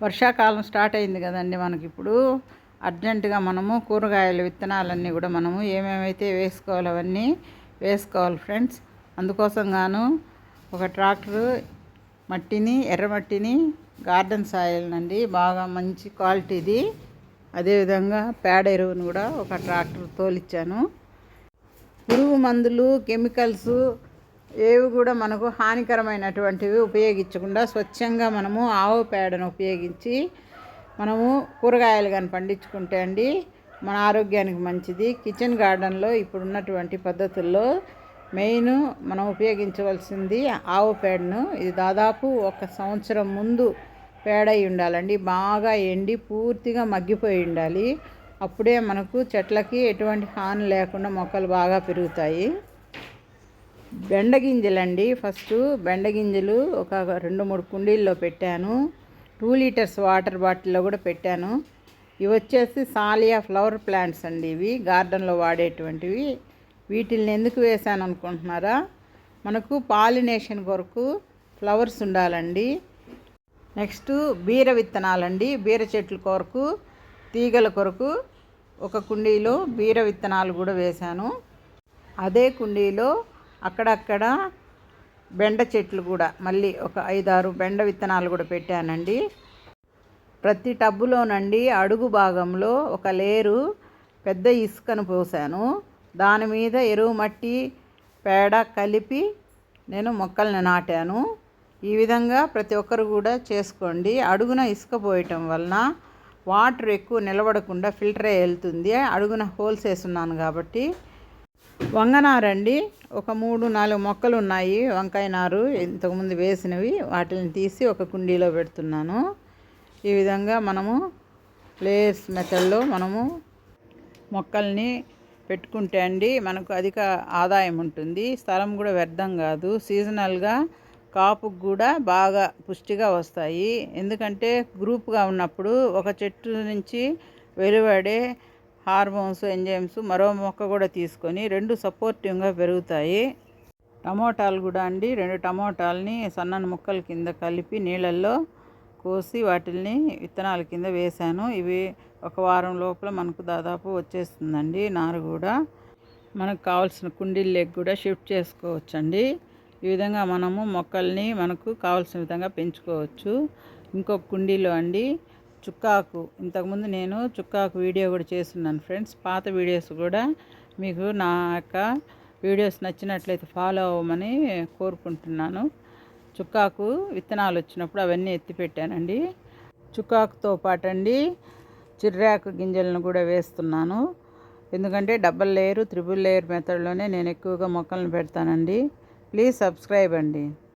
వర్షాకాలం స్టార్ట్ అయింది కదండి మనకి. ఇప్పుడు అర్జెంటుగా మనము కూరగాయల విత్తనాలన్నీ కూడా మనము ఏమేమైతే వేసుకోవాలో అవన్నీ వేసుకోవాలి ఫ్రెండ్స్. అందుకోసం గాను ఒక ట్రాక్టరు మట్టిని, ఎర్రమట్టిని, గార్డెన్ సాయిల్ నండి, బాగా మంచి క్వాలిటీది, అదేవిధంగా పేడ ఎరువును కూడా ఒక ట్రాక్టర్ తోలిచ్చాను. పురుగు మందులు, కెమికల్స్ ఏవి కూడా మనకు హానికరమైనటువంటివి ఉపయోగించకుండా స్వచ్ఛంగా మనము ఆవు పేడను ఉపయోగించి మనము కూరగాయలు కానీ పండించుకుంటే అండి మన ఆరోగ్యానికి మంచిది. కిచెన్ గార్డెన్లో ఇప్పుడున్నటువంటి పద్ధతుల్లో మెయిన్ మనం ఉపయోగించవలసింది ఆవు పేడను. ఇది దాదాపు 1 సంవత్సరం ముందు పేడ అయి ఉండాలండి. బాగా ఎండి పూర్తిగా మగ్గిపోయి ఉండాలి. అప్పుడే మనకు చెట్లకి ఎటువంటి హాని లేకుండా మొక్కలు బాగా పెరుగుతాయి. బెండగింజలండి. ఫస్ట్ బెండగింజలు ఒక 2-3 కుండీల్లో పెట్టాను. 2 లీటర్స్ వాటర్ బాటిల్లో కూడా పెట్టాను. ఇవి వచ్చేసి సాలియా ఫ్లవర్ ప్లాంట్స్ అండి. ఇవి గార్డెన్లో వాడేటువంటివి. వీటిని ఎందుకు వేసాను అనుకుంటున్నారా? మనకు పాలినేషన్ కొరకు ఫ్లవర్స్ ఉండాలండి. నెక్స్ట్ బీర విత్తనాలండి. బీర చెట్ల కొరకు, తీగల కొరకు ఒక కుండీలో బీర విత్తనాలు కూడా వేశాను. అదే కుండీలో అక్కడక్కడ బెండ చెట్లు కూడా మళ్ళీ ఒక 5-6 బెండ విత్తనాలు కూడా పెట్టానండి. ప్రతి టబ్బులోనండి అడుగు భాగంలో ఒక లేరు పెద్ద ఇసుకను పోసాను. దాని మీద ఎరువు మట్టి, పేడ కలిపి నేను మొక్కల్ని నాటాను. ఈ విధంగా ప్రతి ఒక్కరు కూడా చేసుకోండి. అడుగున ఇసుక పోయటం వలన వాటర్ ఎక్కువ నిలబడకుండా ఫిల్టర్ అయ్యి వెళ్తుంది. అడుగున హోల్స్ వేస్తున్నాను కాబట్టి. వంగనారండి. ఒక 3-4 మొక్కలు ఉన్నాయి. వంకాయ నారు ఇంతకుముందు వేసినవి, వాటిని తీసి ఒక కుండీలో పెడుతున్నాను. ఈ విధంగా మనము లేయర్స్ మెథడ్లో మనము మొక్కల్ని పెట్టుకుంటే అండి మనకు అధిక ఆదాయం ఉంటుంది. స్థలం కూడా వ్యర్థం కాదు. సీజనల్గా కాపుకు కూడా బాగా పుష్టిగా వస్తాయి. ఎందుకంటే గ్రూప్గా ఉన్నప్పుడు ఒక చెట్టు నుంచి వెలువడే హార్మోన్స్, ఎంజైమ్స్ మరో మొక్క కూడా తీసుకొని 2 సపోర్టివ్గా పెరుగుతాయి. టమోటాలు కూడా అండి. 2 టమోటాలని సన్నని ముక్కల కింద కలిపి నీళ్ళల్లో కోసి వాటిని విత్తనాల కింద వేశాను. ఇవి ఒక వారం లోపల మనకు దాదాపు వచ్చేస్తుందండి. నారు కూడా మనకు కావాల్సిన కుండీల్లోకి కూడా షిఫ్ట్ చేసుకోవచ్చండి. ఈ విధంగా మనము మొక్కల్ని మనకు కావాల్సిన విధంగా పెంచుకోవచ్చు. ఇంకొక కుండీలో అండి చుక్కాకు, ఇంతకుముందు నేను చుక్కాకు వీడియో కూడా చేస్తున్నాను ఫ్రెండ్స్. పాత వీడియోస్ కూడా మీకు నా యొక్క వీడియోస్ నచ్చినట్లయితే ఫాలో అవ్వమని కోరుకుంటున్నాను. చుక్కాకు విత్తనాలు వచ్చినప్పుడు అవన్నీ ఎత్తి పెట్టానండి. చుక్కాకుతో పాటు అండి చిర్రాకు గింజలను కూడా వేస్తున్నాను. ఎందుకంటే డబల్ లేయర్, 3 లేయర్ మెథడ్లోనే నేను ఎక్కువగా మొక్కలను పెడతానండి. ప్లీజ్ సబ్స్క్రైబ్ అండి.